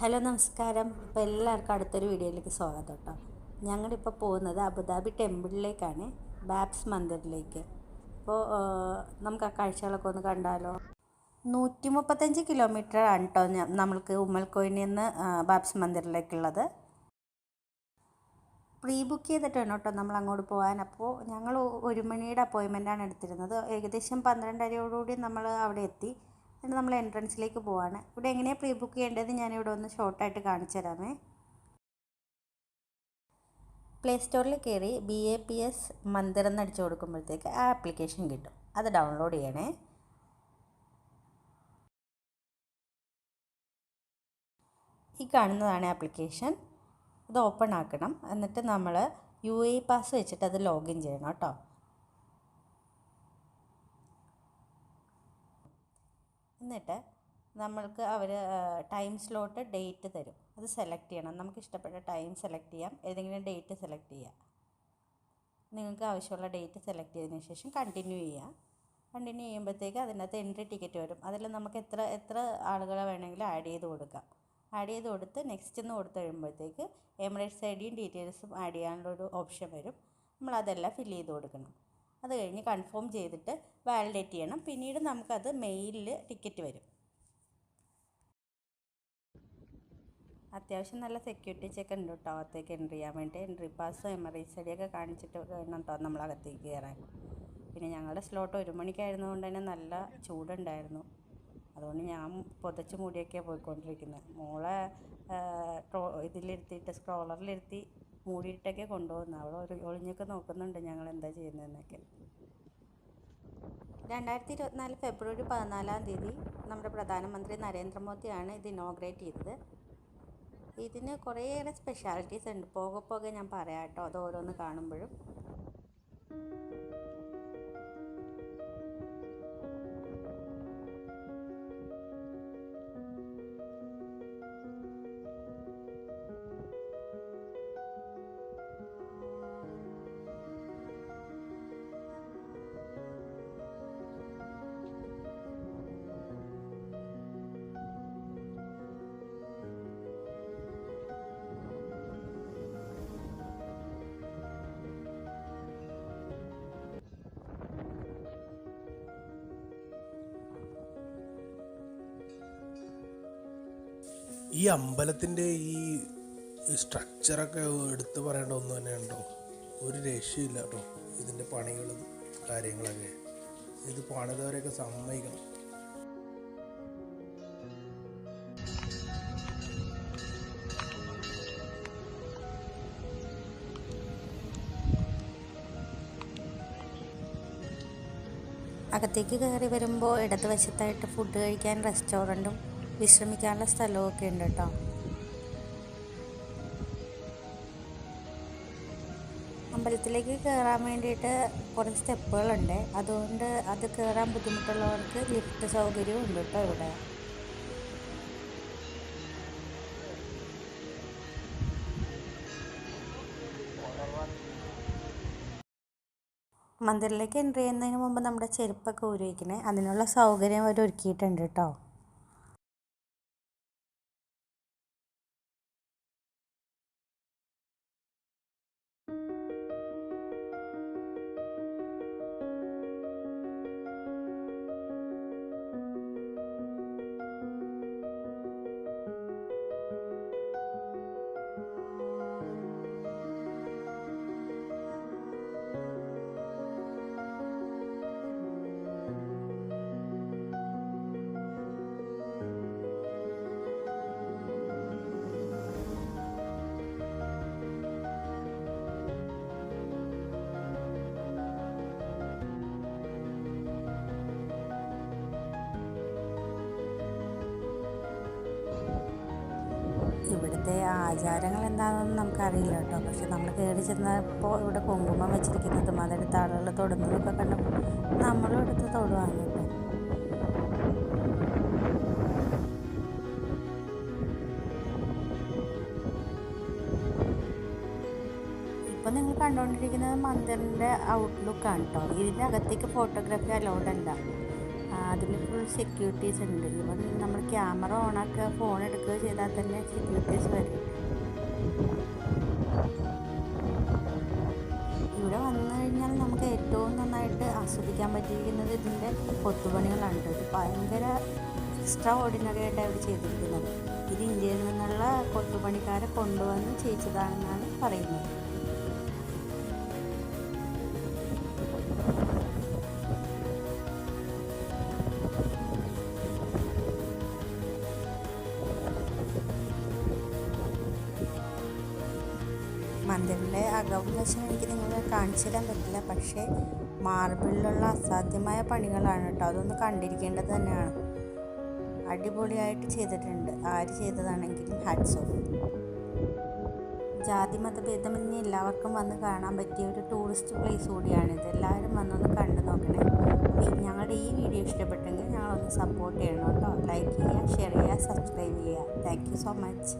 Hello നമസ്കാരം. അപ്പോൾ എല്ലാവർക്കും അടുത്തൊരു വീഡിയോയിലേക്ക് സ്വാഗതം കേട്ടോ. ഞങ്ങളിപ്പോൾ പോകുന്നത് അബുദാബി ടെമ്പിളിലേക്കാണ്, ബാബ്സ് മന്ദിറിലേക്ക്. അപ്പോൾ നമുക്ക് ആ കാഴ്ചകളൊക്കെ ഒന്ന് കണ്ടാലോ. 135 കിലോമീറ്റർ ആണ് കേട്ടോ നമ്മൾക്ക് ഉമ്മൽക്കോയിനിൽ നിന്ന് ബാബ്സ് മന്ദിറിലേക്കുള്ളത്. പ്രീ ബുക്ക് ചെയ്തിട്ടാണ് കേട്ടോ നമ്മൾ അങ്ങോട്ട് പോകാൻ. അപ്പോൾ ഞങ്ങൾ 1 മണിയുടെ അപ്പോയിൻമെൻറ്റാണ് എടുത്തിരുന്നത്. ഏകദേശം 12:30യോടുകൂടി നമ്മൾ അവിടെ എത്തി. എന്നിട്ട് നമ്മൾ എൻട്രൻസിലേക്ക് പോവാണ്. ഇവിടെ എങ്ങനെയാണ് പ്രീ ബുക്ക് ചെയ്യേണ്ടത് ഞാനിവിടെ ഒന്ന് ഷോർട്ടായിട്ട് കാണിച്ചു തരാമേ. പ്ലേ സ്റ്റോറിൽ കയറി BAPS മന്ദിർ എന്ന് അടിച്ചു കൊടുക്കുമ്പോഴത്തേക്ക് ആ ആപ്ലിക്കേഷൻ കിട്ടും. അത് ഡൗൺലോഡ് ചെയ്യണേ. ഈ കാണുന്നതാണ് ആപ്ലിക്കേഷൻ. ഇത് ഓപ്പൺ ആക്കണം. എന്നിട്ട് നമ്മൾ UAE പാസ് വെച്ചിട്ട് അത് ലോഗിൻ ചെയ്യണം കേട്ടോ. എന്നിട്ട് നമ്മൾക്ക് അവർ ടൈം സ്ലോട്ട് ഡേറ്റ് തരും. അത് സെലക്ട് ചെയ്യണം. നമുക്ക് ഇഷ്ടപ്പെട്ട ടൈം സെലക്ട് ചെയ്യാം, ഏതെങ്കിലും ഡേറ്റ് സെലക്ട് ചെയ്യാം. നിങ്ങൾക്ക് ആവശ്യമുള്ള ഡേറ്റ് സെലക്ട് ചെയ്തതിന് ശേഷം കണ്ടിന്യൂ ചെയ്യുക. കണ്ടിന്യൂ ചെയ്യുമ്പോഴത്തേക്ക് അതിനകത്ത് എൻട്രി ടിക്കറ്റ് വരും. അതിൽ നമുക്ക് എത്ര ആളുകളെ വേണമെങ്കിലും ആഡ് ചെയ്ത് കൊടുക്കാം. ആഡ് ചെയ്ത് കൊടുത്ത് നെക്സ്റ്റ് എന്ന് കൊടുത്ത് കഴിയുമ്പോഴത്തേക്ക് എമിറേറ്റ്സ് IDയും ഡീറ്റെയിൽസും ആഡ് ചെയ്യാനുള്ളൊരു ഓപ്ഷൻ വരും. നമ്മളതെല്ലാം ഫില്ല് ചെയ്ത് കൊടുക്കണം. അത് കഴിഞ്ഞ് കൺഫേം ചെയ്തിട്ട് വാലിഡേറ്റ് ചെയ്യണം. പിന്നീട് നമുക്കത് മെയിലിൽ ടിക്കറ്റ് വരും. അത്യാവശ്യം നല്ല സെക്യൂരിറ്റി ചെക്ക് ഉണ്ട് കേട്ടോ അകത്തേക്ക് എൻട്രി ചെയ്യാൻ വേണ്ടി. എൻട്രി പാസും എമിറേറ്റ്സ് IDയൊക്കെ കാണിച്ചിട്ട് വേണം കേട്ടോ നമ്മളകത്തേക്ക് കയറാൻ. പിന്നെ ഞങ്ങളുടെ സ്ലോട്ട് 1 മണിക്കായിരുന്നതുകൊണ്ട് തന്നെ നല്ല ചൂടുണ്ടായിരുന്നു. അതുകൊണ്ട് ഞാൻ പുതച്ച് മൂടിയൊക്കെയാണ് പോയിക്കൊണ്ടിരിക്കുന്നത്. മോളെ ഇതിലിരുത്തിയിട്ട് സ്ക്രോളറിലിരുത്തി മൂടിയിട്ടൊക്കെ കൊണ്ടുപോകുന്നത്. അവൾ ഒളിഞ്ഞൊക്കെ നോക്കുന്നുണ്ട് ഞങ്ങൾ എന്താ ചെയ്യുന്നതെന്നൊക്കെ. 2024 ഫെബ്രുവരി 14-ാം തീയതി നമ്മുടെ പ്രധാനമന്ത്രി നരേന്ദ്രമോദിയാണ് ഇത് ഇനോഗ്രേറ്റ് ചെയ്തത്. ഇതിന് കുറേയേറെ സ്പെഷ്യാലിറ്റീസ് ഉണ്ട്. പോകെ ഞാൻ പറയാം കേട്ടോ, അത് ഓരോന്ന് കാണുമ്പോഴും. ഈ അമ്പലത്തിൻ്റെ ഈ സ്ട്രക്ചറൊക്കെ എടുത്ത് പറയേണ്ട ഒന്നും തന്നെ ഉണ്ടോ? ഒരു രക്ഷയില്ല കേട്ടോ. ഇതിൻ്റെ പണികളും കാര്യങ്ങളൊക്കെ ഇത് പണിതവരെയൊക്കെ സമ്മതിക്കണം. അകത്തേക്ക് കയറി വരുമ്പോൾ ഇടതുവശത്തായിട്ട് ഫുഡ് കഴിക്കാൻ റെസ്റ്റോറൻറ്റും വിശ്രമിക്കാനുള്ള സ്ഥലമൊക്കെ ഉണ്ട് കേട്ടോ. അമ്പലത്തിലേക്ക് കയറാൻ വേണ്ടിയിട്ട് കുറേ സ്റ്റെപ്പുകളുണ്ട്. അതുകൊണ്ട് അത് കയറാൻ ബുദ്ധിമുട്ടുള്ളവർക്ക് ലിഫ്റ്റ് സൗകര്യവും ഉണ്ട് കേട്ടോ ഇവിടെ. മന്ദിറിലേക്ക് എൻട്രി ചെയ്യുന്നതിന് മുമ്പ് നമ്മുടെ ചെരുപ്പൊക്കെ ഊരി വയ്ക്കണേ. അതിനുള്ള സൗകര്യം അവർ ഒരുക്കിയിട്ടുണ്ട് കേട്ടോ. ഇവിടുത്തെ ആചാരങ്ങൾ എന്താണെന്നൊന്നും നമുക്കറിയില്ല കേട്ടോ. പക്ഷെ നമ്മൾ കയറി ചെന്നപ്പോൾ ഇവിടെ കുങ്കുമം വെച്ചിരിക്കുന്നതും അതെടുത്ത് ആളുകൾ തൊടുന്നതൊക്കെ കണ്ടപ്പോൾ നമ്മളും എടുത്ത് തൊടുവാണ് കേട്ടോ. ഇപ്പോൾ നിങ്ങൾ കണ്ടുകൊണ്ടിരിക്കുന്നത് മന്ദിറിൻ്റെ ഔട്ട്ലുക്കാണ് കേട്ടോ. ഇതിൻ്റെ അകത്തേക്ക് ഫോട്ടോഗ്രാഫി അലൗഡ് അല്ല. അതിൽ ഫുൾ സെക്യൂരിറ്റീസ് ഉണ്ട്. ഇവൻ നമ്മൾ ക്യാമറ ഓണാക്കുക, ഫോൺ എടുക്കുക ചെയ്താൽ തന്നെ സെക്യൂരിറ്റീസ് വരും. ഇവിടെ വന്നു കഴിഞ്ഞാൽ നമുക്ക് ഏറ്റവും നന്നായിട്ട് ആസ്വദിക്കാൻ പറ്റിയിരിക്കുന്നത് ഇതിൻ്റെ കൊത്തുപണികളാണ്. ഇത് ഭയങ്കര എക്സ്ട്രാ ഓർഡിനറി ആയിട്ട് അവർ ചെയ്തിരിക്കുന്നത്. ഇത് ഇന്ത്യയിൽ നിന്നുള്ള കൊത്തുപണിക്കാരെ കൊണ്ടുവന്ന് ചെയ്യിച്ചതാണെന്നാണ് പറയുന്നത്. മന്ദിറിൻ്റെ അകവശം എനിക്ക് നിങ്ങളെ കാണിച്ചു തരാൻ പറ്റില്ല, പക്ഷേ മാർബിളിലുള്ള അസാധ്യമായ പണികളാണ് കേട്ടോ. അതൊന്ന് കണ്ടിരിക്കേണ്ടത് തന്നെയാണ്. അടിപൊളിയായിട്ട് ചെയ്തിട്ടുണ്ട്. ആര് ചെയ്തതാണെങ്കിലും ഹാറ്റ്സ് ഓഫ്. ജാതി മതഭേദമന്യേ എല്ലാവർക്കും വന്ന് കാണാൻ പറ്റിയ ഒരു ടൂറിസ്റ്റ് പ്ലേസ് കൂടിയാണിത്. എല്ലാവരും വന്നൊന്ന് കണ്ടു നോക്കണേ. ഞങ്ങളുടെ ഈ വീഡിയോ ഇഷ്ടപ്പെട്ടെങ്കിൽ ഞങ്ങളൊന്ന് സപ്പോർട്ട് ചെയ്യണം കേട്ടോ. ലൈക്ക് ചെയ്യുക, ഷെയർ ചെയ്യുക, സബ്സ്ക്രൈബ് ചെയ്യുക. Thank you so much.